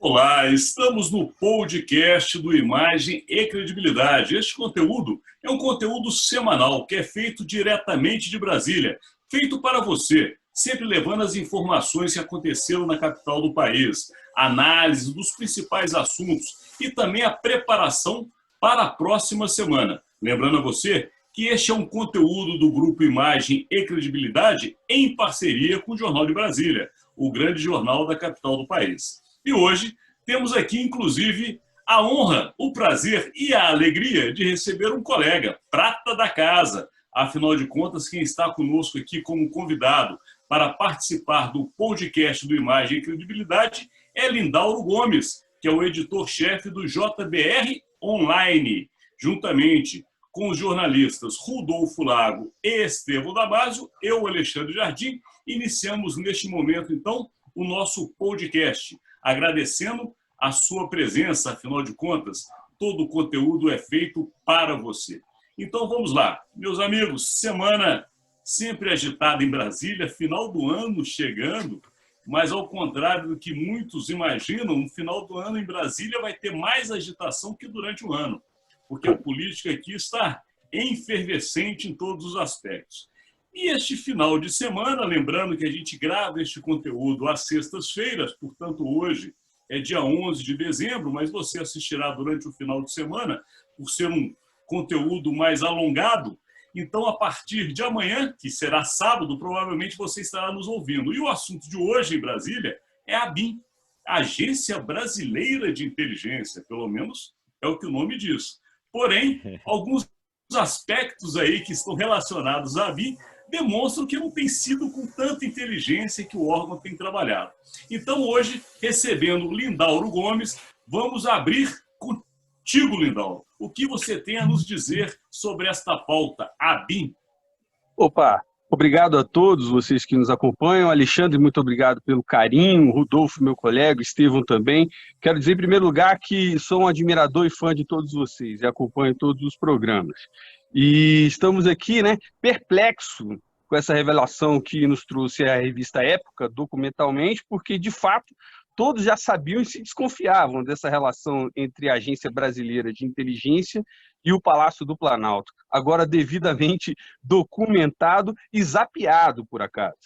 Olá, estamos no podcast do Imagem e Credibilidade. Este conteúdo é um conteúdo semanal que é feito diretamente de Brasília, feito para você, sempre levando as informações que aconteceram na capital do país, análise dos principais assuntos e também a preparação para a próxima semana. Lembrando a você que este é um conteúdo do Grupo Imagem e Credibilidade em parceria com o Jornal de Brasília, o grande jornal da capital do país. E hoje temos aqui, inclusive, a honra, o prazer e a alegria de receber um colega, prata da casa. Afinal de contas, quem está conosco aqui como convidado para participar do podcast do Imagem e Credibilidade é Lindauro Gomes, que é o editor-chefe do JBR Online, juntamente com os jornalistas Rodolfo Lago e Estevão Damasio, eu, Alexandre Jardim, iniciamos neste momento, então, o nosso podcast, agradecendo a sua presença, afinal de contas, todo o conteúdo é feito para você. Então vamos lá, meus amigos, semana sempre agitada em Brasília, final do ano chegando, mas ao contrário do que muitos imaginam, no final do ano em Brasília vai ter mais agitação que durante o ano, porque a política aqui está efervescente em todos os aspectos. E este final de semana, lembrando que a gente grava este conteúdo às sextas-feiras, portanto hoje é dia 11 de dezembro, mas você assistirá durante o final de semana, por ser um conteúdo mais alongado. Então, a partir de amanhã, que será sábado, provavelmente você estará nos ouvindo. E o assunto de hoje em Brasília é a ABIN, Agência Brasileira de Inteligência, pelo menos é o que o nome diz. Porém, alguns aspectos aí que estão relacionados à ABIN demonstram que não tem sido com tanta inteligência que o órgão tem trabalhado. Então, hoje, recebendo Lindauro Gomes, vamos abrir contigo, Lindauro. O que você tem a nos dizer sobre esta pauta, ABIN? Opa, obrigado a todos vocês que nos acompanham. Alexandre, muito obrigado pelo carinho. Rodolfo, meu colega, Estevão também. Quero dizer, em primeiro lugar, que sou um admirador e fã de todos vocês e acompanho todos os programas. E estamos aqui, perplexo com essa revelação que nos trouxe a revista Época, documentalmente, porque, de fato, todos já sabiam e se desconfiavam dessa relação entre a Agência Brasileira de Inteligência e o Palácio do Planalto, agora devidamente documentado e zapeado, por acaso.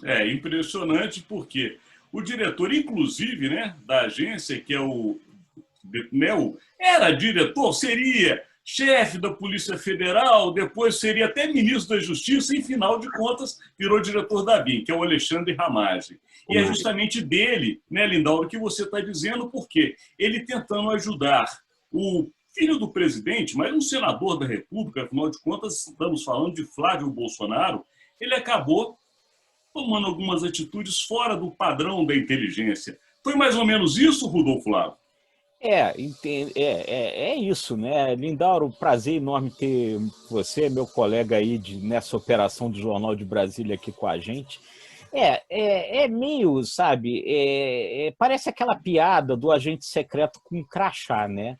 É impressionante porque o diretor, inclusive, da agência, que é o era diretor, seria chefe da Polícia Federal, depois seria até ministro da Justiça e, em final de contas, virou diretor da ABIN, que é o Alexandre Ramagem. E é justamente dele, Lindauro, que você está dizendo, porque ele tentando ajudar o filho do presidente, mas um senador da República, afinal de contas, estamos falando de Flávio Bolsonaro, ele acabou tomando algumas atitudes fora do padrão da inteligência. Foi mais ou menos isso, Rodolfo Lago? É isso, né? Lindauro, prazer enorme ter você, meu colega aí nessa operação do Jornal de Brasília aqui com a gente. É meio, sabe, parece aquela piada do agente secreto com crachá, né?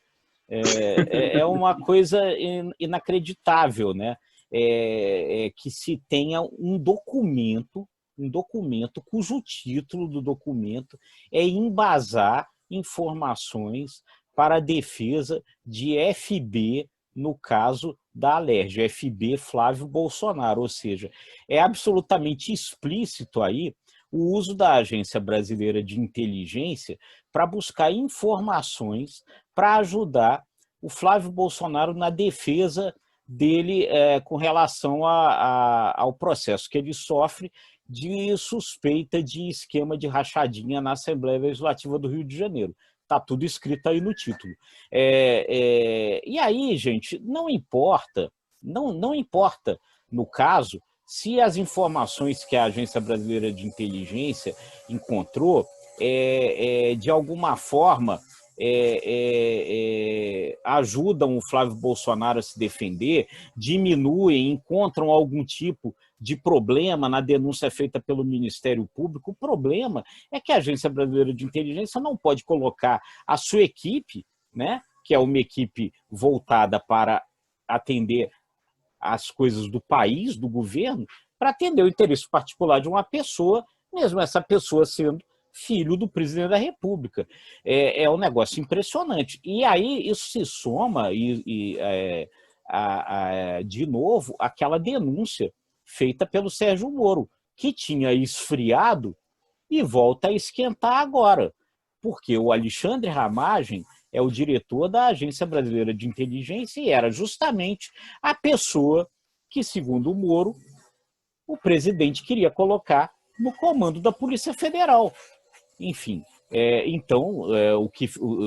É uma coisa inacreditável, né? Que se tenha um documento cujo título do documento é embasar informações para a defesa de FB, no caso da Alerj, FB Flávio Bolsonaro, ou seja, é absolutamente explícito aí o uso da Agência Brasileira de Inteligência para buscar informações para ajudar o Flávio Bolsonaro na defesa dele com relação ao processo que ele sofre de suspeita de esquema de rachadinha na Assembleia Legislativa do Rio de Janeiro. Está tudo escrito aí no título. E aí, gente, não importa, no caso, se as informações que a Agência Brasileira de Inteligência encontrou, de alguma forma, ajudam o Flávio Bolsonaro a se defender, diminuem, encontram algum tipo de problema na denúncia feita pelo Ministério Público. O problema é que a Agência Brasileira de Inteligência não pode colocar a sua equipe, né, que é uma equipe voltada para atender as coisas do país, do governo, para atender o interesse particular de uma pessoa, mesmo essa pessoa sendo filho do presidente da República. É um negócio impressionante. E aí isso se soma, de novo, aquela denúncia feita pelo Sérgio Moro, que tinha esfriado e volta a esquentar agora, porque o Alexandre Ramagem é o diretor da Agência Brasileira de Inteligência e era justamente a pessoa que, segundo o Moro, o presidente queria colocar no comando da Polícia Federal. Enfim,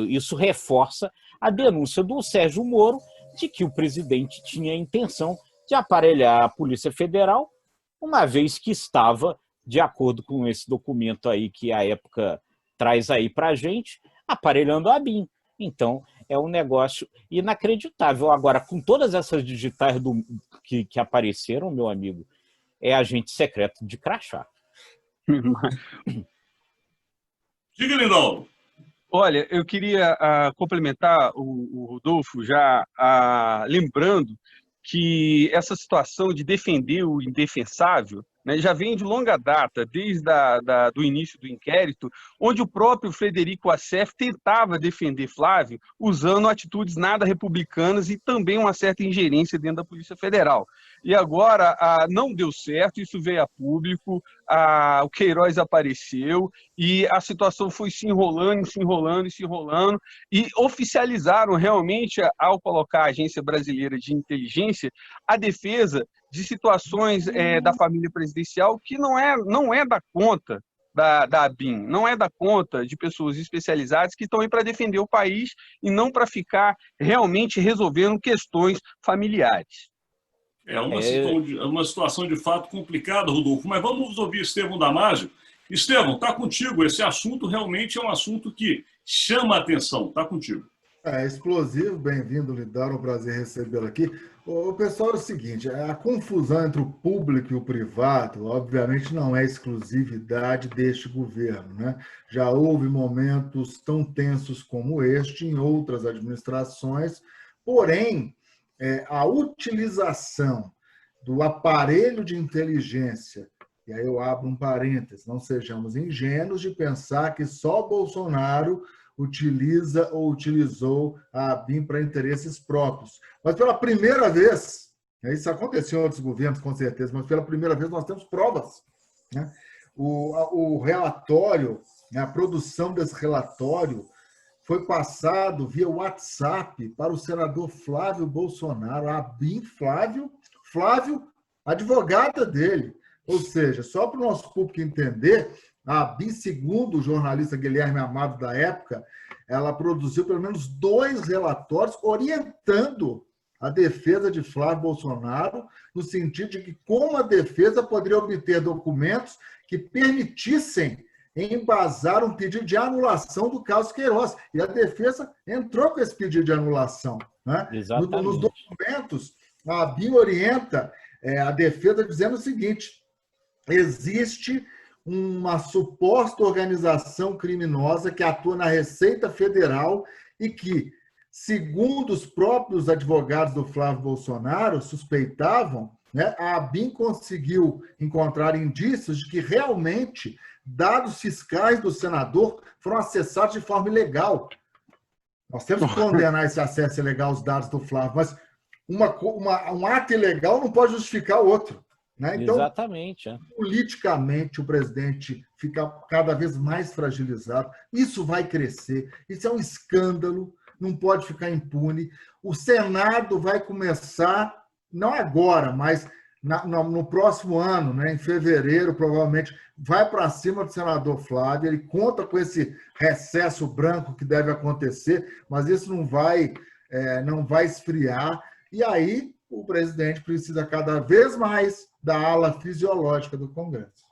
isso reforça a denúncia do Sérgio Moro de que o presidente tinha a intenção de aparelhar a Polícia Federal, uma vez que estava, de acordo com esse documento aí que a época traz aí para a gente, aparelhando a ABIN. Então, é um negócio inacreditável. Agora, com todas essas digitais que apareceram, meu amigo, é agente secreto de crachá. Diga, Lindaulo. Olha, eu queria complementar o Rodolfo já lembrando que essa situação de defender o indefensável, né, já vem de longa data, desde do início do inquérito, onde o próprio Frederico Assef tentava defender Flávio usando atitudes nada republicanas e também uma certa ingerência dentro da Polícia Federal. E agora não deu certo, isso veio a público, o Queiroz apareceu e a situação foi se enrolando e oficializaram realmente, ao colocar a Agência Brasileira de Inteligência, a defesa de situações da família presidencial que não é da conta da ABIN, não é da conta de pessoas especializadas que estão aí para defender o país e não para ficar realmente resolvendo questões familiares. É uma situação de fato complicada, Rodolfo, mas vamos ouvir Estevão Damasio. Estevão, está contigo, esse assunto realmente é um assunto que chama a atenção, está contigo. É explosivo, bem-vindo, Lindaulo, é um prazer recebê-lo aqui. O pessoal, é o seguinte, a confusão entre o público e o privado, obviamente, não é exclusividade deste governo, né? Já houve momentos tão tensos como este em outras administrações, porém, a utilização do aparelho de inteligência, e aí eu abro um parênteses, não sejamos ingênuos de pensar que só Bolsonaro utiliza ou utilizou a ABIN para interesses próprios. Mas pela primeira vez, isso aconteceu em outros governos, com certeza, mas pela primeira vez nós temos provas, né? O relatório, a produção desse relatório foi passado via WhatsApp para o senador Flávio Bolsonaro, a ABIN Flávio, advogada dele. Ou seja, só para o nosso público entender, a ABIN, segundo o jornalista Guilherme Amado da época, ela produziu pelo menos 2 relatórios orientando a defesa de Flávio Bolsonaro, no sentido de que como a defesa poderia obter documentos que permitissem embasar um pedido de anulação do caso Queiroz. E a defesa entrou com esse pedido de anulação, né? Nos documentos, a ABIN orienta a defesa dizendo o seguinte: existe uma suposta organização criminosa que atua na Receita Federal e que, segundo os próprios advogados do Flávio Bolsonaro, suspeitavam, né, a ABIN conseguiu encontrar indícios de que realmente dados fiscais do senador foram acessados de forma ilegal. Nós temos que condenar esse acesso ilegal aos dados do Flávio, mas um ato ilegal não pode justificar o outro. Né? Então, exatamente. Politicamente, o presidente fica cada vez mais fragilizado. Isso vai crescer. Isso é um escândalo, não pode ficar impune. O Senado vai começar, não agora, mas no próximo ano, né, em fevereiro, provavelmente, vai para cima do senador Flávio. Ele conta com esse recesso branco que deve acontecer, mas isso não vai esfriar. E aí, o presidente precisa cada vez mais da ala fisiológica do Congresso.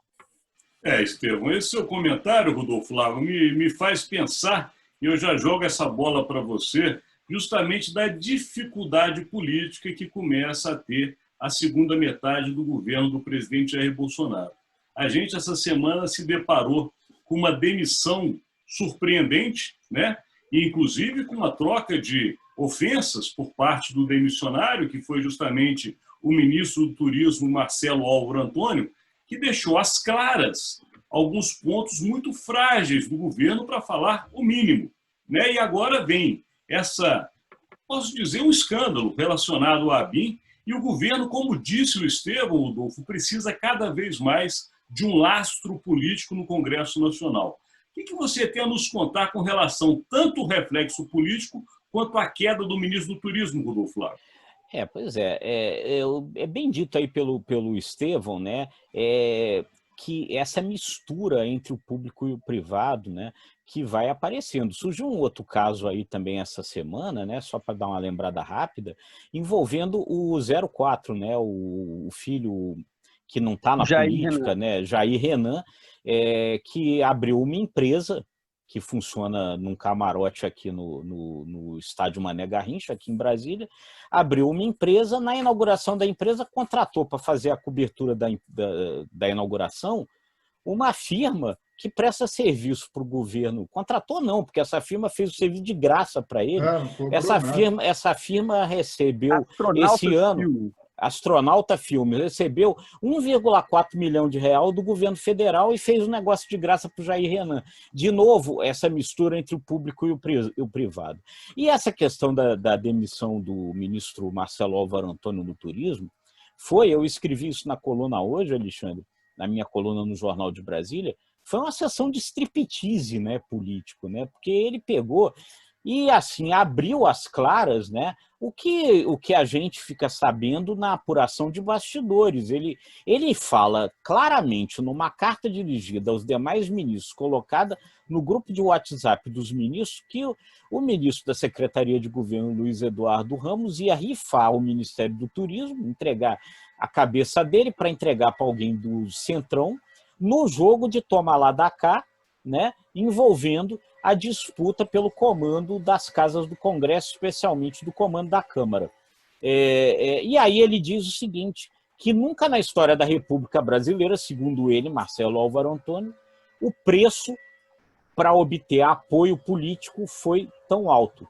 Estevão, esse seu comentário, Rodolfo Lago, me faz pensar, e eu já jogo essa bola para você, justamente da dificuldade política que começa a ter a segunda metade do governo do presidente Jair Bolsonaro. A gente, essa semana, se deparou com uma demissão surpreendente, né? E, inclusive, com uma troca de ofensas por parte do demissionário, que foi justamente o ministro do Turismo, Marcelo Álvaro Antônio, que deixou às claras alguns pontos muito frágeis do governo, para falar o mínimo, né? E agora vem posso dizer, um escândalo relacionado ao ABIN, e o governo, como disse o Estevão, Rodolfo, precisa cada vez mais de um lastro político no Congresso Nacional. O que você tem a nos contar com relação tanto ao reflexo político quanto à queda do ministro do Turismo, Rodolfo Flávio? Pois é bem dito aí pelo Estevão, né, que essa mistura entre o público e o privado, né, que vai aparecendo. Surgiu um outro caso aí também essa semana, né, só para dar uma lembrada rápida, envolvendo o 04, né, o filho que não está na política, né, Jair Renan, que abriu uma empresa que funciona num camarote aqui no estádio Mané Garrincha, aqui em Brasília, abriu uma empresa, na inauguração da empresa contratou para fazer a cobertura da inauguração uma firma que presta serviço para o governo. Contratou não, porque essa firma fez o serviço de graça para ele. Essa firma recebeu esse ano... Astronauta Filmes recebeu 1,4 milhão de reais do governo federal e fez um negócio de graça para o Jair Renan. De novo, essa mistura entre o público e o privado. E essa questão da demissão do ministro Marcelo Álvaro Antônio no turismo, eu escrevi isso na coluna hoje, Alexandre, na minha coluna no Jornal de Brasília, foi uma sessão de striptease, né, político, né, porque ele pegou e assim abriu às claras, né, o que a gente fica sabendo na apuração de bastidores. Ele fala claramente numa carta dirigida aos demais ministros, colocada no grupo de WhatsApp dos ministros, que o ministro da Secretaria de Governo, Luiz Eduardo Ramos, ia rifar o Ministério do Turismo, entregar a cabeça dele para entregar para alguém do Centrão, no jogo de toma lá da cá, né, envolvendo a disputa pelo comando das casas do Congresso, especialmente do comando da Câmara. E aí ele diz o seguinte, que nunca na história da República Brasileira, segundo ele, Marcelo Álvaro Antônio, o preço para obter apoio político foi tão alto.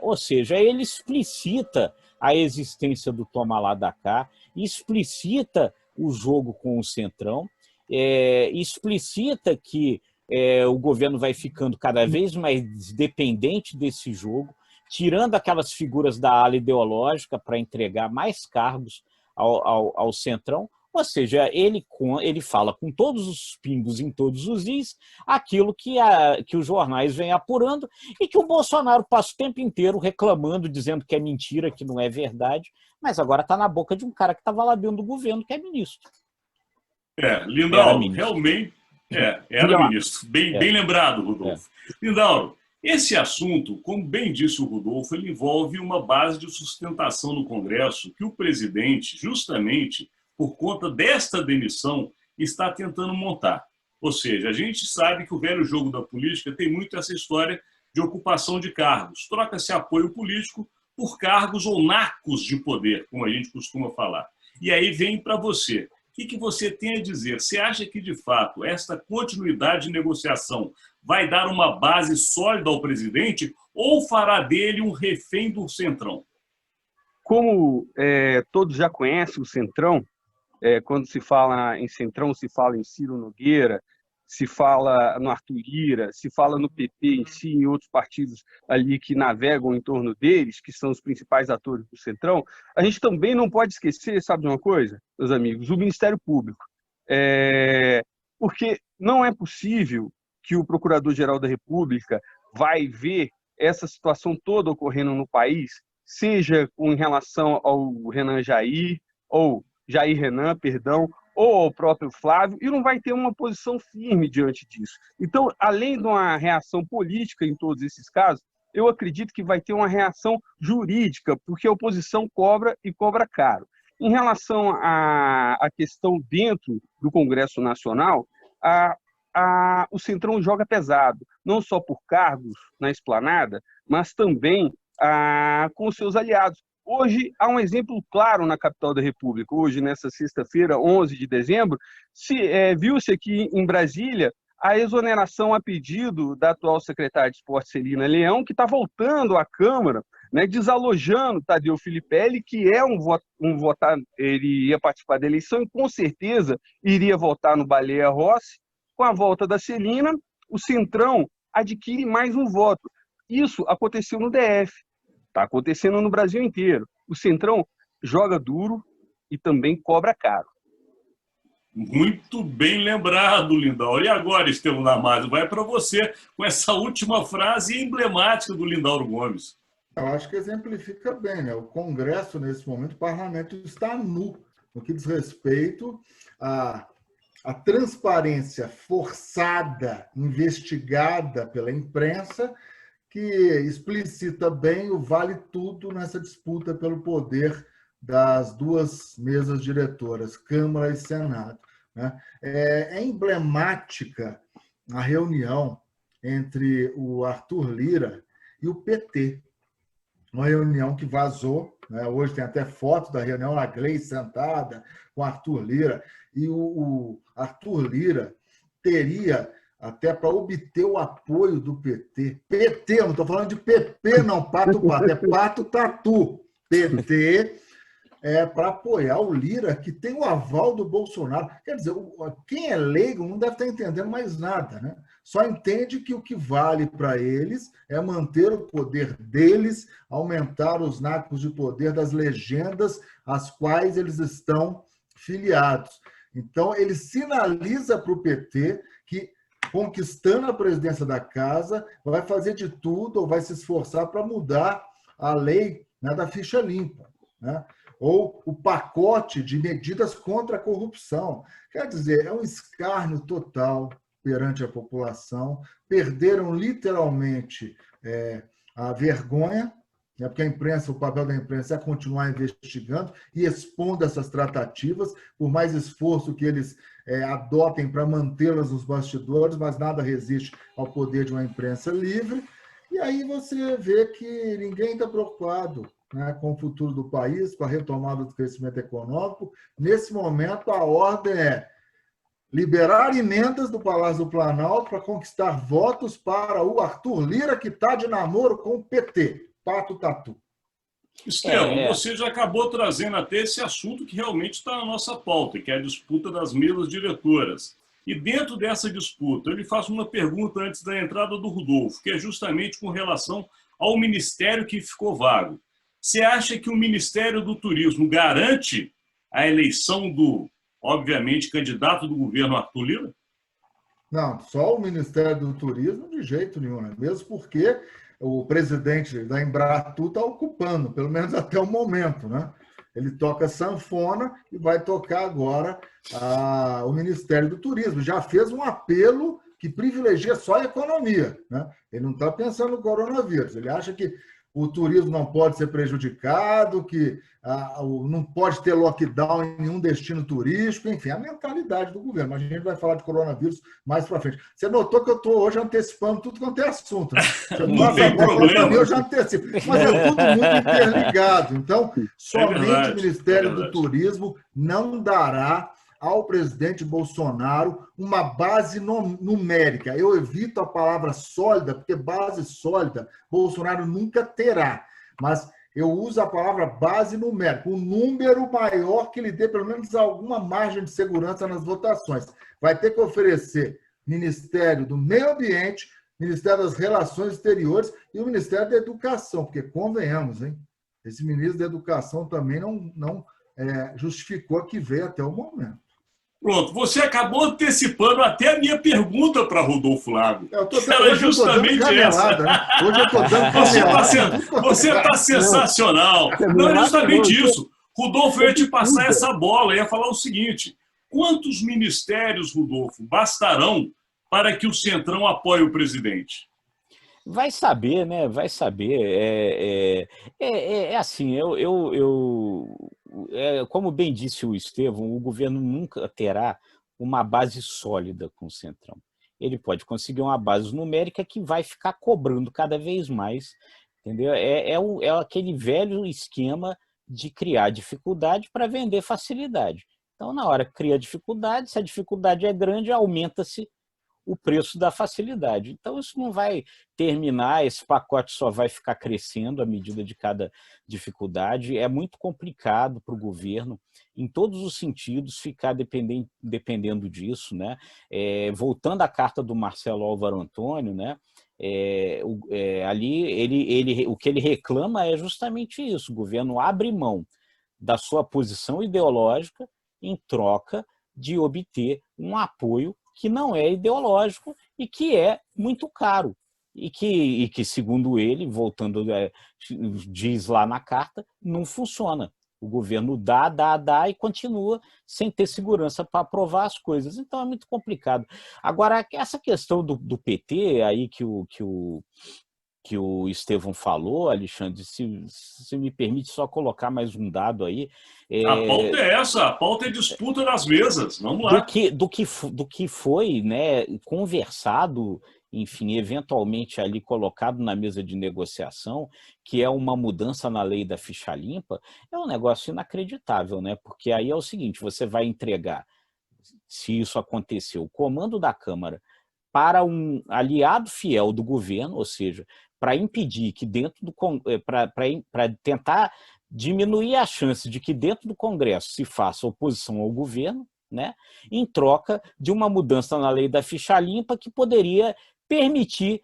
Ou seja, ele explicita a existência do toma lá da cá, explicita o jogo com o Centrão, explicita que o governo vai ficando cada vez mais dependente desse jogo, tirando aquelas figuras da ala ideológica para entregar mais cargos ao Centrão. Ou seja, ele fala com todos os pingos em todos os is aquilo que os jornais vêm apurando e que o Bolsonaro passa o tempo inteiro reclamando, dizendo que é mentira, que não é verdade, mas agora está na boca de um cara que estava lá dentro do governo, que é ministro. Lindauro, realmente era ministro. Bem lembrado, Rodolfo. Lindauro, esse assunto, como bem disse o Rodolfo, ele envolve uma base de sustentação no Congresso que o presidente, justamente por conta desta demissão, está tentando montar. Ou seja, a gente sabe que o velho jogo da política tem muito essa história de ocupação de cargos. Troca-se apoio político por cargos ou nacos de poder, como a gente costuma falar. E aí vem para você. O que você tem a dizer? Você acha que, de fato, esta continuidade de negociação vai dar uma base sólida ao presidente ou fará dele um refém do Centrão? Como todos já conhecem o Centrão, quando se fala em Centrão, se fala em Ciro Nogueira, se fala no Arthur Lira, se fala no PP em si, em outros partidos ali que navegam em torno deles, que são os principais atores do Centrão, a gente também não pode esquecer, sabe de uma coisa, meus amigos, o Ministério Público. Porque não é possível que o Procurador-Geral da República vai ver essa situação toda ocorrendo no país, seja em relação ao Jair Renan, ou ao próprio Flávio, e não vai ter uma posição firme diante disso. Então, além de uma reação política em todos esses casos, eu acredito que vai ter uma reação jurídica, porque a oposição cobra e cobra caro. Em relação à questão dentro do Congresso Nacional, o Centrão joga pesado, não só por cargos na esplanada, mas também com seus aliados. Hoje, há um exemplo claro na capital da República. Hoje, nessa sexta-feira, 11 de dezembro, viu-se aqui em Brasília a exoneração a pedido da atual secretária de Esporte, Celina Leão, que está voltando à Câmara né, desalojando Tadeu Filipelli, que é um votar, ele ia participar da eleição e com certeza iria votar no Baleia Rossi. Com a volta da Celina, o Centrão adquire mais um voto. Isso aconteceu no DF, está acontecendo no Brasil inteiro. O Centrão joga duro e também cobra caro. Muito bem lembrado, Lindauro. E agora, Estevão Damaso, vai para você com essa última frase emblemática do Lindauro Gomes. Eu acho que exemplifica bem, né? O Congresso, nesse momento, o parlamento está nu no que diz respeito à transparência forçada, investigada pela imprensa, que explicita bem o vale tudo nessa disputa pelo poder das duas mesas diretoras, Câmara e Senado. Né? É emblemática a reunião entre o Arthur Lira e o PT, uma reunião que vazou, né? Hoje tem até foto da reunião, a Gleice sentada com o Arthur Lira, e o Arthur Lira teria, até para obter o apoio do PT, eu não estou falando de PP, não, pato, é pato tatu, PT, para apoiar o Lira, que tem o aval do Bolsonaro. Quer dizer, quem é leigo não deve estar entendendo mais nada, né? Só entende que o que vale para eles é manter o poder deles, aumentar os nacos de poder das legendas às quais eles estão filiados. Então, ele sinaliza para o PT que, conquistando a presidência da casa, vai fazer de tudo ou vai se esforçar para mudar a lei, né, da ficha limpa, né? Ou o pacote de medidas contra a corrupção. Quer dizer, é um escárnio total perante a população, perderam literalmente a vergonha, né, porque a imprensa, o papel da imprensa é continuar investigando e expondo essas tratativas, por mais esforço que eles adotem para mantê-las nos bastidores, mas nada resiste ao poder de uma imprensa livre. E aí você vê que ninguém está preocupado, né, com o futuro do país, com a retomada do crescimento econômico. Nesse momento, a ordem é liberar emendas do Palácio do Planalto para conquistar votos para o Arthur Lira, que está de namoro com o PT. Pato tatu. Estevão, você já acabou trazendo até esse assunto que realmente está na nossa pauta, que é a disputa das mesas diretoras. E dentro dessa disputa, eu lhe faço uma pergunta antes da entrada do Rodolfo, que é justamente com relação ao ministério que ficou vago. Você acha que o Ministério do Turismo garante a eleição do, obviamente, candidato do governo Arthur Lira? Não, só o Ministério do Turismo de jeito nenhum, né? Mesmo porque o presidente da Embratur está ocupando, pelo menos até o momento, né? Ele toca sanfona e vai tocar agora o Ministério do Turismo. Já fez um apelo que privilegia só a economia, né? Ele não está pensando no coronavírus, ele acha que o turismo não pode ser prejudicado, que não pode ter lockdown em nenhum destino turístico, enfim, a mentalidade do governo. Mas a gente vai falar de coronavírus mais para frente. Você notou que eu estou hoje antecipando tudo quanto é assunto, né? Não tem problema. Eu já antecipo. Mas é tudo muito interligado. Então, somente o Ministério do Turismo não dará ao presidente Bolsonaro uma base numérica. Eu evito a palavra sólida, porque base sólida Bolsonaro nunca terá. Mas eu uso a palavra base numérica, um número maior que lhe dê pelo menos alguma margem de segurança nas votações. Vai ter que oferecer Ministério do Meio Ambiente, Ministério das Relações Exteriores e o Ministério da Educação, porque convenhamos, hein? Esse ministro da Educação também não justificou a que veio até o momento. Pronto, você acabou antecipando até a minha pergunta para Rodolfo Lago. Era justamente essa. Né? Hoje eu estou dando Você está sensacional. Não é justamente isso. Rodolfo, eu ia te passar essa bola, ia falar o seguinte: quantos ministérios, Rodolfo, bastarão para que o Centrão apoie o presidente? Vai saber, né? Vai saber. Assim, como bem disse o Estevão, o governo nunca terá uma base sólida com o Centrão. Ele pode conseguir uma base numérica que vai ficar cobrando cada vez mais, entendeu? É aquele velho esquema de criar dificuldade para vender facilidade. Então, na hora que cria dificuldade, se a dificuldade é grande, aumenta-se o preço da facilidade. Então, isso não vai terminar, esse pacote só vai ficar crescendo à medida de cada dificuldade. É muito complicado para o governo, em todos os sentidos, ficar dependendo disso, né? Voltando à carta do Marcelo Álvaro Antônio, né? Ali o que ele reclama é justamente isso: o governo abre mão da sua posição ideológica em troca de obter um apoio que não é ideológico e que é muito caro. E que, segundo ele, voltando, diz lá na carta, não funciona. O governo dá e continua sem ter segurança para aprovar as coisas. Então é muito complicado. Agora, essa questão do PT aí que o Estevão falou, Alexandre, se me permite só colocar mais um dado aí. A pauta é essa, a pauta é disputa das mesas. Vamos lá. Do que foi, né, conversado, enfim, eventualmente ali colocado na mesa de negociação, que é uma mudança na lei da ficha limpa, é um negócio inacreditável, né? Porque aí é o seguinte: você vai entregar, se isso acontecer, o comando da Câmara para um aliado fiel do governo, ou seja, para impedir que para tentar diminuir a chance de que dentro do Congresso se faça oposição ao governo, né, em troca de uma mudança na lei da ficha limpa que poderia permitir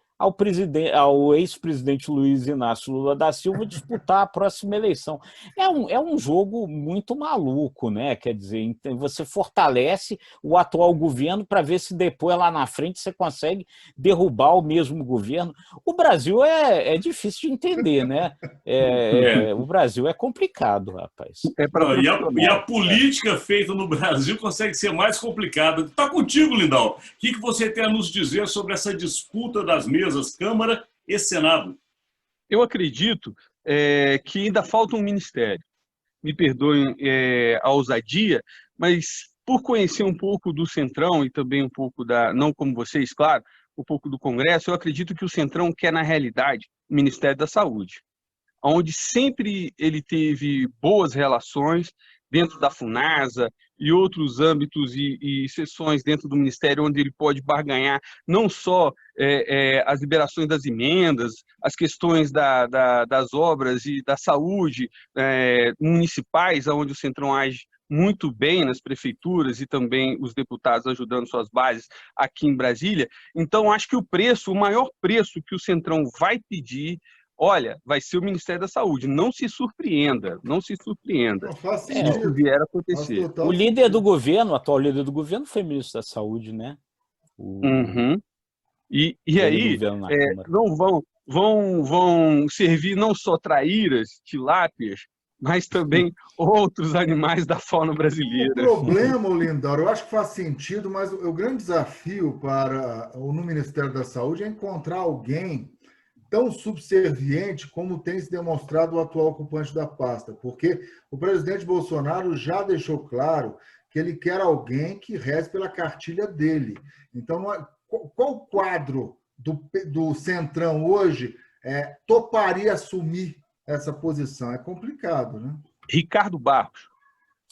ao ex-presidente Luiz Inácio Lula da Silva disputar a próxima eleição. É um jogo muito maluco, né? Quer dizer, você fortalece o atual governo para ver se depois, lá na frente, você consegue derrubar o mesmo governo. O Brasil é difícil de entender, né? O Brasil é complicado, rapaz. E a política feita no Brasil consegue ser mais complicada. Está contigo, Lindau. O que você tem a nos dizer sobre essa disputa das mesas Câmara e Senado? Eu acredito que ainda falta um ministério. Me perdoem a ousadia, mas por conhecer um pouco do Centrão e também um pouco não como vocês, claro, um pouco do Congresso, eu acredito que o Centrão quer, na realidade, o Ministério da Saúde, onde sempre ele teve boas relações dentro da Funasa e outros âmbitos e seções dentro do Ministério, onde ele pode barganhar não só as liberações das emendas, as questões das obras e da saúde municipais, onde o Centrão age muito bem nas prefeituras e também os deputados ajudando suas bases aqui em Brasília. Então, acho que o maior preço que o Centrão vai pedir, olha, vai ser o Ministério da Saúde. Não se surpreenda, não se surpreenda. Não faz se isso vier a acontecer. O líder do governo, o atual líder do governo, foi ministro da Saúde, né? E aí, não vão servir não só traíras, tilápias, mas também outros animais da fauna brasileira. O problema, Lindau, eu acho que faz sentido, mas o grande desafio no Ministério da Saúde é encontrar alguém tão subserviente como tem se demonstrado o atual ocupante da pasta, porque o presidente Bolsonaro já deixou claro que ele quer alguém que reze pela cartilha dele. Então, qual quadro do Centrão hoje toparia assumir essa posição? É complicado, né? Ricardo Barros.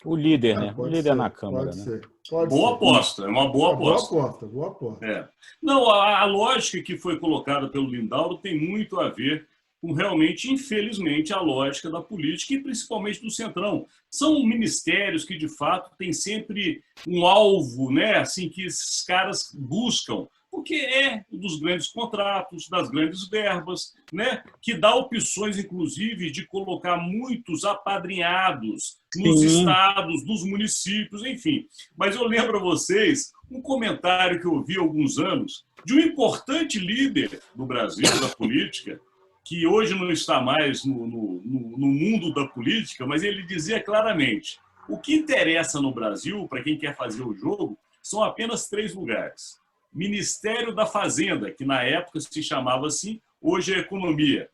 O líder, né? O líder na Câmara. Pode ser. Boa aposta, é uma boa aposta. Boa aposta. Não, a lógica que foi colocada pelo Lindau tem muito a ver com realmente, infelizmente, a lógica da política e principalmente do Centrão. São ministérios que, de fato, têm sempre um alvo, né, assim, que esses caras buscam, porque é dos grandes contratos, das grandes verbas, né, que dá opções, inclusive, de colocar muitos apadrinhados nos estados, nos municípios, enfim. Mas eu lembro a vocês um comentário que eu ouvi há alguns anos de um importante líder do Brasil, da política, que hoje não está mais no mundo da política, mas ele dizia claramente: o que interessa no Brasil, para quem quer fazer o jogo, são apenas 3 lugares. Ministério da Fazenda, que na época se chamava assim, hoje é Economia,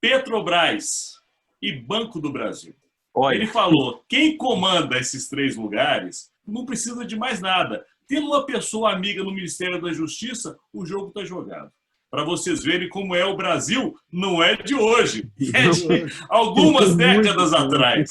Petrobras e Banco do Brasil. Olha. Ele falou: quem comanda esses 3 lugares não precisa de mais nada. Tendo uma pessoa amiga no Ministério da Justiça, o jogo está jogado. Para vocês verem como é o Brasil, não é de hoje, é de algumas décadas atrás.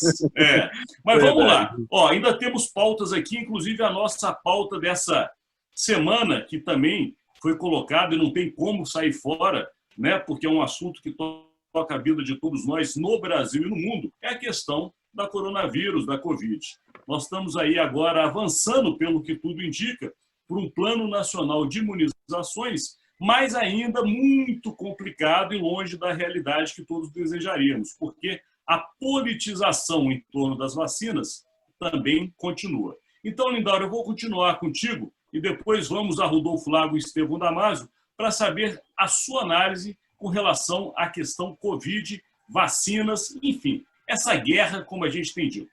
Mas vamos lá. Ainda temos pautas aqui, inclusive a nossa pauta dessa Semana que também foi colocado e não tem como sair fora, né, porque é um assunto que toca a vida de todos nós no Brasil e no mundo, é a questão da coronavírus, da Covid. Nós estamos aí agora avançando, pelo que tudo indica, por um plano nacional de imunizações, mas ainda muito complicado e longe da realidade que todos desejaríamos, porque a politização em torno das vacinas também continua. Então, Lindauro, eu vou continuar contigo e depois vamos a Rodolfo Lago e Estevão Damasio para saber a sua análise com relação à questão Covid, vacinas, enfim, essa guerra, como a gente tem dito.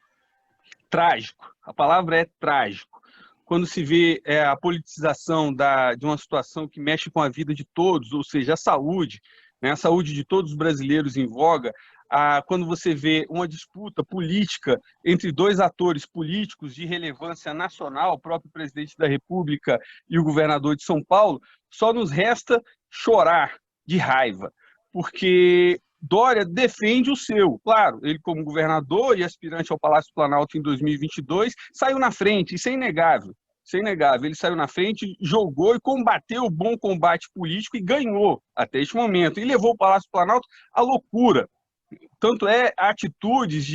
Trágico. A palavra é trágico. Quando se vê a politização de uma situação que mexe com a vida de todos, ou seja, a saúde, né, a saúde de todos os brasileiros em voga, quando você vê uma disputa política entre dois atores políticos de relevância nacional, o próprio presidente da República e o governador de São Paulo, só nos resta chorar de raiva, porque Dória defende o seu. Claro, ele como governador e aspirante ao Palácio do Planalto em 2022, saiu na frente, isso é inegável. Isso é inegável. Ele saiu na frente, jogou e combateu o bom combate político e ganhou até este momento. E levou o Palácio do Planalto à loucura. Tanto é atitudes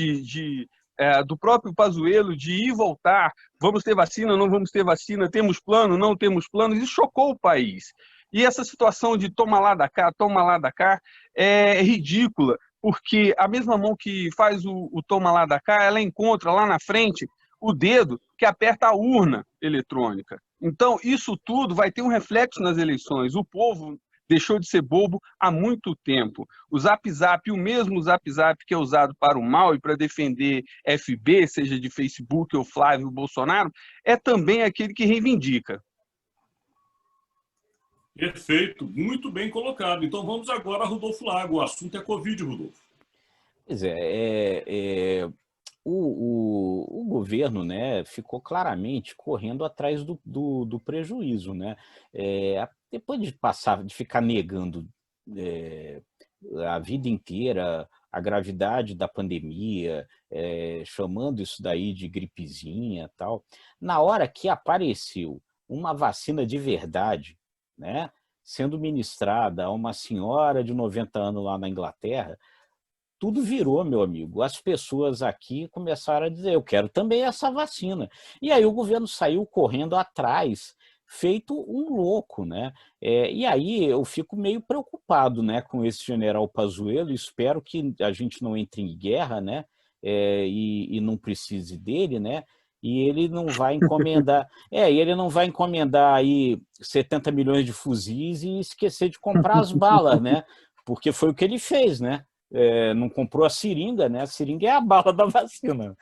do próprio Pazuello de ir e voltar, vamos ter vacina, não vamos ter vacina, temos plano, não temos plano, isso chocou o país. E essa situação de toma lá da cá, é ridícula, porque a mesma mão que faz o toma lá da cá, ela encontra lá na frente o dedo que aperta a urna eletrônica. Então, isso tudo vai ter um reflexo nas eleições. O povo deixou de ser bobo há muito tempo. O Zap Zap, o mesmo Zap Zap que é usado para o mal e para defender FB, seja de Facebook ou Flávio Bolsonaro, é também aquele que reivindica. Perfeito, muito bem colocado. Então vamos agora a Rodolfo Lago. O assunto é Covid, Rodolfo. Pois o governo, né, ficou claramente correndo atrás do prejuízo, né? Depois de ficar negando a vida inteira a gravidade da pandemia, chamando isso daí de gripezinha e tal, na hora que apareceu uma vacina de verdade, né, sendo ministrada a uma senhora de 90 anos lá na Inglaterra, tudo virou, meu amigo. As pessoas aqui começaram a dizer, eu quero também essa vacina. E aí o governo saiu correndo atrás, feito um louco, né? E aí eu fico meio preocupado, né, com esse general Pazuello, espero que a gente não entre em guerra, né, e não precise dele, né? E ele não vai encomendar, aí 70 milhões de fuzis e esquecer de comprar as balas, né? Porque foi o que ele fez, né? Não comprou a seringa, né? A seringa é a bala da vacina.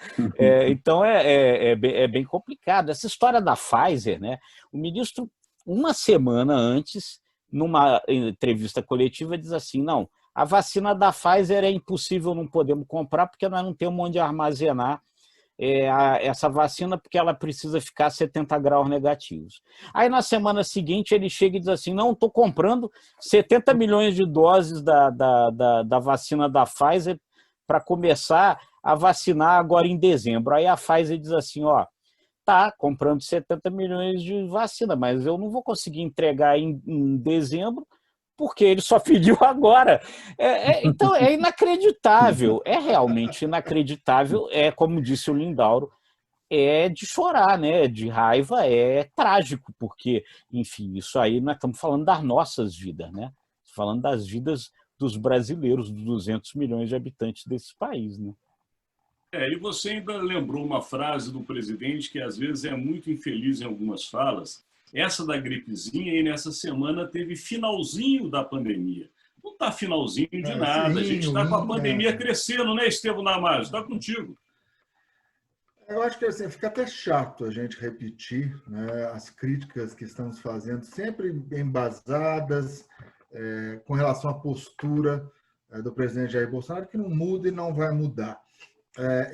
Então é bem complicado. Essa história da Pfizer, né? O ministro, uma semana antes, numa entrevista coletiva, diz assim, não, a vacina da Pfizer é impossível, não podemos comprar porque nós não temos onde armazenar essa vacina porque ela precisa ficar a 70 graus negativos. Aí na semana seguinte ele chega e diz assim, não, estou comprando 70 milhões de doses da vacina da Pfizer para começar a vacinar agora em dezembro. Aí a Pfizer diz assim, ó, tá comprando 70 milhões de vacina, mas eu não vou conseguir entregar em dezembro porque ele só pediu agora. Então, é inacreditável, é realmente inacreditável, como disse o Lindauro, é de chorar, né? De raiva, é trágico, porque, enfim, isso aí nós estamos falando das nossas vidas, né? Falando das vidas dos brasileiros, dos 200 milhões de habitantes desse país, né? E você ainda lembrou uma frase do presidente que às vezes é muito infeliz em algumas falas, essa da gripezinha, e nessa semana teve finalzinho da pandemia. Não está finalzinho de nada, a gente está com a pandemia crescendo, né, Estevão Damasio? Está contigo. Eu acho que assim, fica até chato a gente repetir, né, as críticas que estamos fazendo, sempre embasadas com relação à postura do presidente Jair Bolsonaro, que não muda e não vai mudar.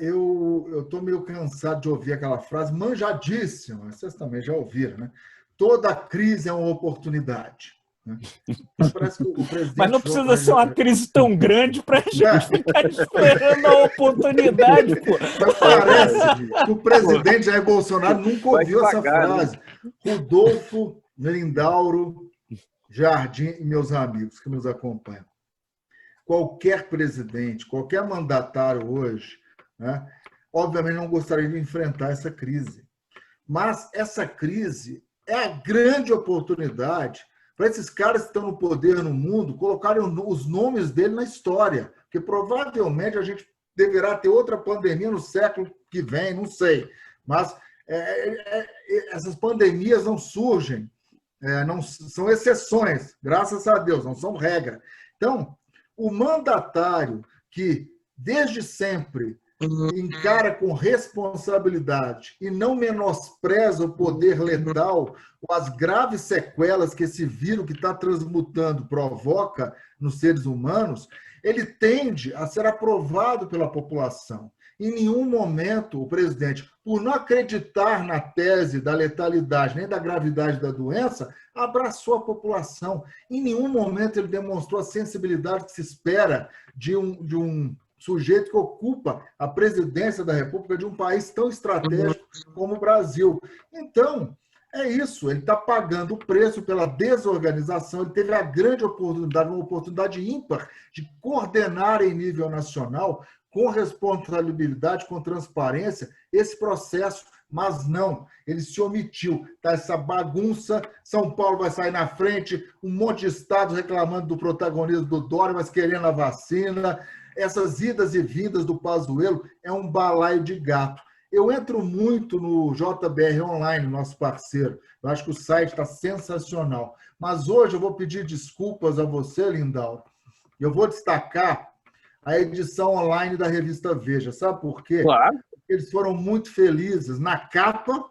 Eu estou meio cansado de ouvir aquela frase manjadíssima, vocês também já ouviram, né? Toda crise é uma oportunidade. né? Mas parece que o presidente Mas não precisa ser uma crise tão grande para a gente ficar esperando a oportunidade, pô. Mas parece que o presidente Jair Bolsonaro nunca ouviu essa frase. Rodolfo, Lindauro, Jardim e meus amigos que nos acompanham. Qualquer presidente, qualquer mandatário hoje, né, obviamente não gostaria de enfrentar essa crise. Mas essa crise é a grande oportunidade para esses caras que estão no poder no mundo colocarem os nomes dele na história. Porque provavelmente a gente deverá ter outra pandemia no século que vem, não sei. Mas essas pandemias não surgem, não são exceções, graças a Deus, não são regra. Então, o mandatário que, desde sempre, encara com responsabilidade e não menospreza o poder letal ou as graves sequelas que esse vírus que está transmutando provoca nos seres humanos, ele tende a ser aprovado pela população. Em nenhum momento o presidente, por não acreditar na tese da letalidade nem da gravidade da doença, abraçou a população. Em nenhum momento ele demonstrou a sensibilidade que se espera de um sujeito que ocupa a presidência da República de um país tão estratégico como o Brasil. Então, é isso, ele está pagando o preço pela desorganização, ele teve a grande oportunidade, uma oportunidade ímpar, de coordenar em nível nacional, com responsabilidade, com transparência, esse processo, mas não, ele se omitiu. Tá essa bagunça, São Paulo vai sair na frente, um monte de estados reclamando do protagonismo do Dória, mas querendo a vacina. Essas idas e vindas do Pazuello é um balaio de gato. Eu entro muito no JBR Online, nosso parceiro. Eu acho que o site está sensacional. Mas hoje eu vou pedir desculpas a você, Lindauro. Eu vou destacar a edição online da revista Veja. Sabe por quê? Claro. Eles foram muito felizes. Na capa,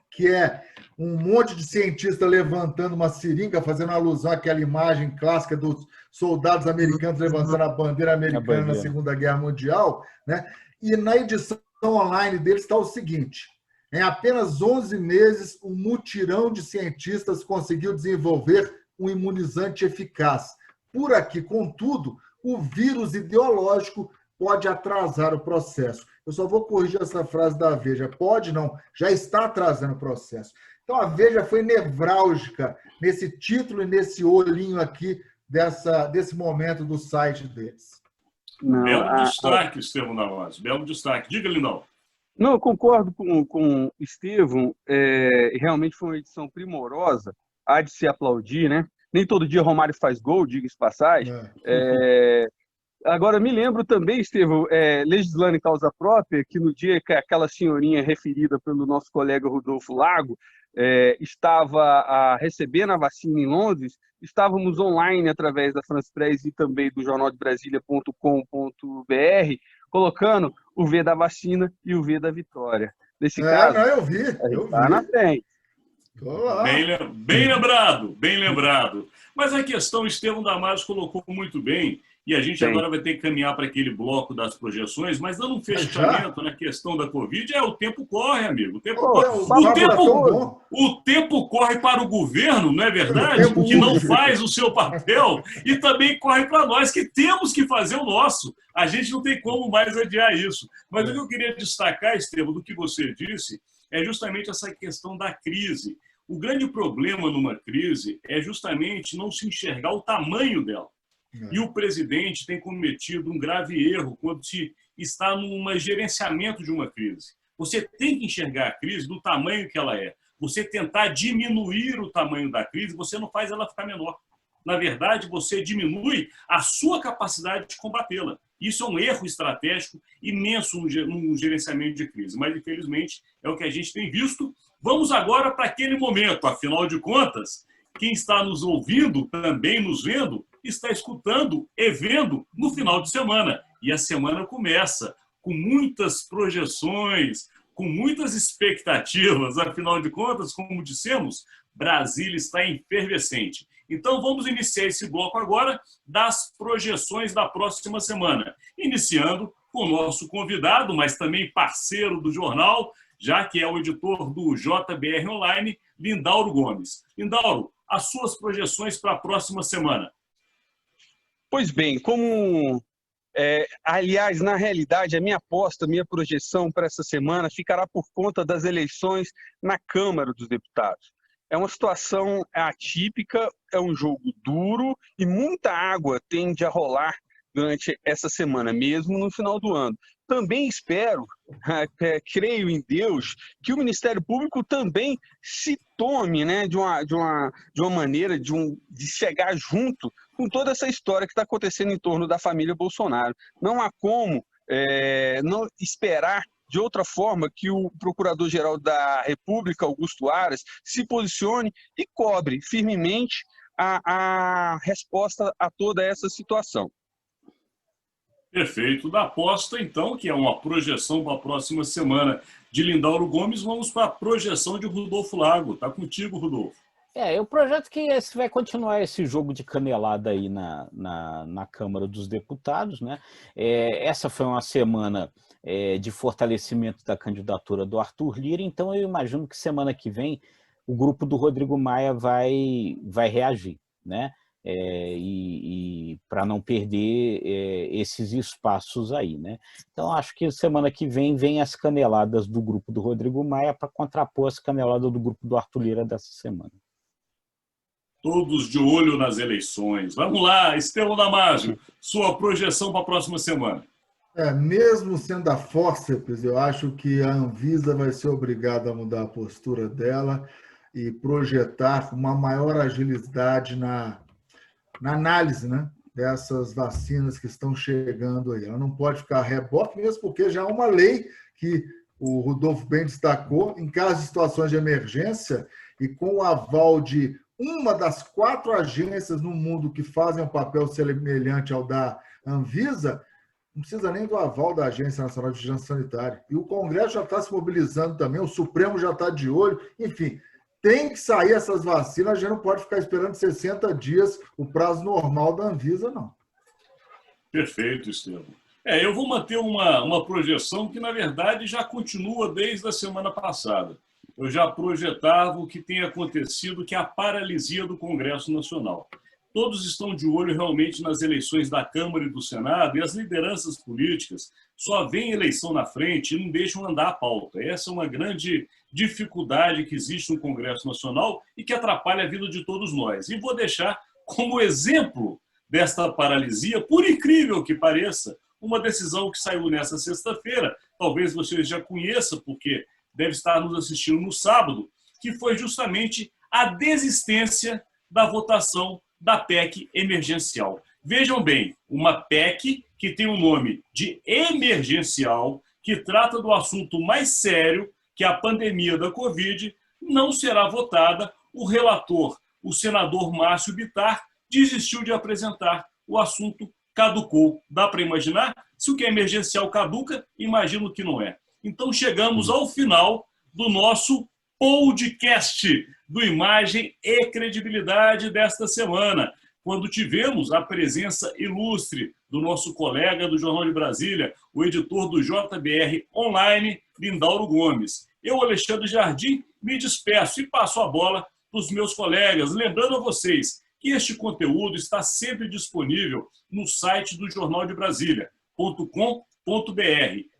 que é um monte de cientista levantando uma seringa, fazendo alusão àquela imagem clássica dos soldados americanos levantando a bandeira americana na Segunda Guerra Mundial, né? E na edição online deles está o seguinte: em apenas 11 meses, um mutirão de cientistas conseguiu desenvolver um imunizante eficaz. Por aqui, contudo, o vírus ideológico pode atrasar o processo. Eu só vou corrigir essa frase da Veja. Pode não, já está atrasando o processo. Então, a Veja foi nevrálgica nesse título e nesse olhinho aqui desse momento do site deles. Não, belo destaque, Estevão Damasio. Belo destaque. Diga, Lindão. Não, eu concordo com o Estevão. Realmente foi uma edição primorosa. Há de se aplaudir, né? Nem todo dia Romário faz gol, diga-se passagem. Agora, me lembro também, Estevão, legislando em causa própria, que no dia que aquela senhorinha referida pelo nosso colega Rodolfo Lago estava recebendo a vacina em Londres, estávamos online através da France Press e também do jornaldebrasilia.com.br, colocando o V da vacina e o V da vitória. Nesse caso, não, eu vi. Está na frente. Bem lembrado, bem lembrado. Mas a questão, Estevão Damasio colocou muito bem, e a gente agora vai ter que caminhar para aquele bloco das projeções, mas dando um fechamento na questão da Covid, o tempo corre, amigo. O tempo corre para o governo, não é verdade? Que não faz o seu papel, e também corre para nós, que temos que fazer o nosso. A gente não tem como mais adiar isso. Mas o que eu queria destacar, Estevão, do que você disse, é justamente essa questão da crise. O grande problema numa crise é justamente não se enxergar o tamanho dela. E o presidente tem cometido um grave erro quando se está num gerenciamento de uma crise. Você tem que enxergar a crise do tamanho que ela é. Você tentar diminuir o tamanho da crise, você não faz ela ficar menor. Na verdade, você diminui a sua capacidade de combatê-la. Isso é um erro estratégico imenso num gerenciamento de crise. Mas, infelizmente, é o que a gente tem visto. Vamos agora para aquele momento. Afinal de contas, quem está nos ouvindo, também nos vendo, está escutando e vendo no final de semana. E a semana começa com muitas projeções, com muitas expectativas. Afinal de contas, como dissemos, Brasília está efervescente. Então, vamos iniciar esse bloco agora das projeções da próxima semana. Iniciando com o nosso convidado, mas também parceiro do jornal, já que é o editor do JBR Online, Lindauro Gomes. Lindauro, as suas projeções para a próxima semana. Pois bem, aliás, na realidade, a minha aposta, a minha projeção para essa semana ficará por conta das eleições na Câmara dos Deputados. É uma situação atípica, é um jogo duro e muita água tende a rolar durante essa semana, mesmo no final do ano. Também espero, creio em Deus, que o Ministério Público também se tome, né, de uma maneira de chegar junto com toda essa história que está acontecendo em torno da família Bolsonaro. Não há como não esperar de outra forma que o Procurador-Geral da República, Augusto Aras, se posicione e cobre firmemente a resposta a toda essa situação. Perfeito. Da aposta, então, que é uma projeção para a próxima semana de Lindauro Gomes, vamos para a projeção de Rodolfo Lago. Está contigo, Rodolfo. Eu projeto que vai continuar esse jogo de canelada aí na Câmara dos Deputados, né? Essa foi uma semana de fortalecimento da candidatura do Arthur Lira, então eu imagino que semana que vem o grupo do Rodrigo Maia vai reagir, né? E para não perder esses espaços aí, né? Então acho que semana que vem as caneladas do grupo do Rodrigo Maia para contrapor as caneladas do grupo do Arthur Lira dessa semana. Todos de olho nas eleições. Vamos lá, Estevão Damasio, sua projeção para a próxima semana. Mesmo sendo a fórceps, eu acho que a Anvisa vai ser obrigada a mudar a postura dela e projetar uma maior agilidade na análise, né, dessas vacinas que estão chegando aí. Ela não pode ficar a reboque, mesmo porque já há uma lei que o Rodolfo bem destacou, em caso de situações de emergência e com o aval de uma das 4 agências no mundo que fazem um papel semelhante ao da Anvisa, não precisa nem do aval da Agência Nacional de Vigilância Sanitária. E o Congresso já está se mobilizando também, o Supremo já está de olho, enfim, tem que sair essas vacinas, a gente não pode ficar esperando 60 dias o prazo normal da Anvisa, não. Perfeito, Estevão. Eu vou manter uma projeção que, na verdade, já continua desde a semana passada. Eu já projetava o que tem acontecido, que é a paralisia do Congresso Nacional. Todos estão de olho realmente nas eleições da Câmara e do Senado, e as lideranças políticas só veem eleição na frente e não deixam andar a pauta. Essa é uma grande dificuldade que existe no Congresso Nacional e que atrapalha a vida de todos nós. E vou deixar como exemplo desta paralisia, por incrível que pareça, uma decisão que saiu nessa sexta-feira, talvez vocês já conheçam, porque deve estar nos assistindo no sábado, que foi justamente a desistência da votação da PEC emergencial. Vejam bem, uma PEC que tem o nome de emergencial, que trata do assunto mais sério, que é a pandemia da Covid, não será votada. O relator, o senador Márcio Bittar, desistiu de apresentar. O assunto caducou. Dá para imaginar? Se o que é emergencial caduca, imagino que não é. Então chegamos ao final do nosso podcast do Imagem e Credibilidade desta semana, quando tivemos a presença ilustre do nosso colega do Jornal de Brasília, o editor do JBR Online, Lindauro Gomes. Eu, Alexandre Jardim, me despeço e passo a bola para os meus colegas, lembrando a vocês que este conteúdo está sempre disponível no site do Jornal de Brasília.com.br,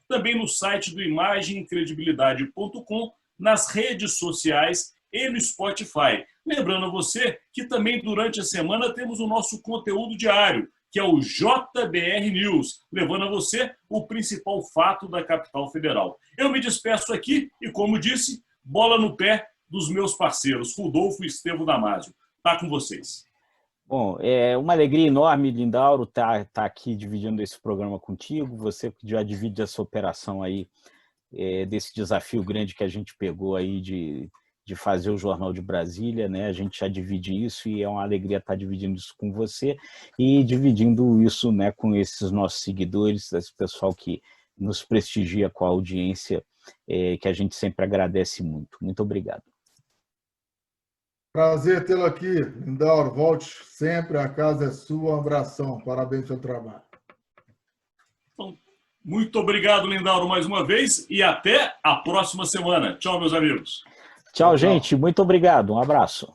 também no site do imagemcredibilidade.com, nas redes sociais e no Spotify. Lembrando a você que também durante a semana temos o nosso conteúdo diário, que é o JBR News, levando a você o principal fato da capital federal. Eu me despeço aqui e, como disse, bola no pé dos meus parceiros, Rodolfo e Estevão Damasio. Está com vocês. Bom, é uma alegria enorme, Lindauro, tá aqui dividindo esse programa contigo. Você que já divide essa operação aí, desse desafio grande que a gente pegou aí de fazer o Jornal de Brasília, né? A gente já divide isso e é uma alegria estar dividindo isso com você e dividindo isso, né, com esses nossos seguidores, esse pessoal que nos prestigia com a audiência, que a gente sempre agradece muito. Muito obrigado. Prazer tê-lo aqui, Lindauro. Volte sempre, a casa é sua. Um abração. Parabéns pelo trabalho. Então, Muito obrigado, Lindauro, mais uma vez e até a próxima semana. Tchau, meus amigos. Tchau, gente. Muito obrigado. Um abraço.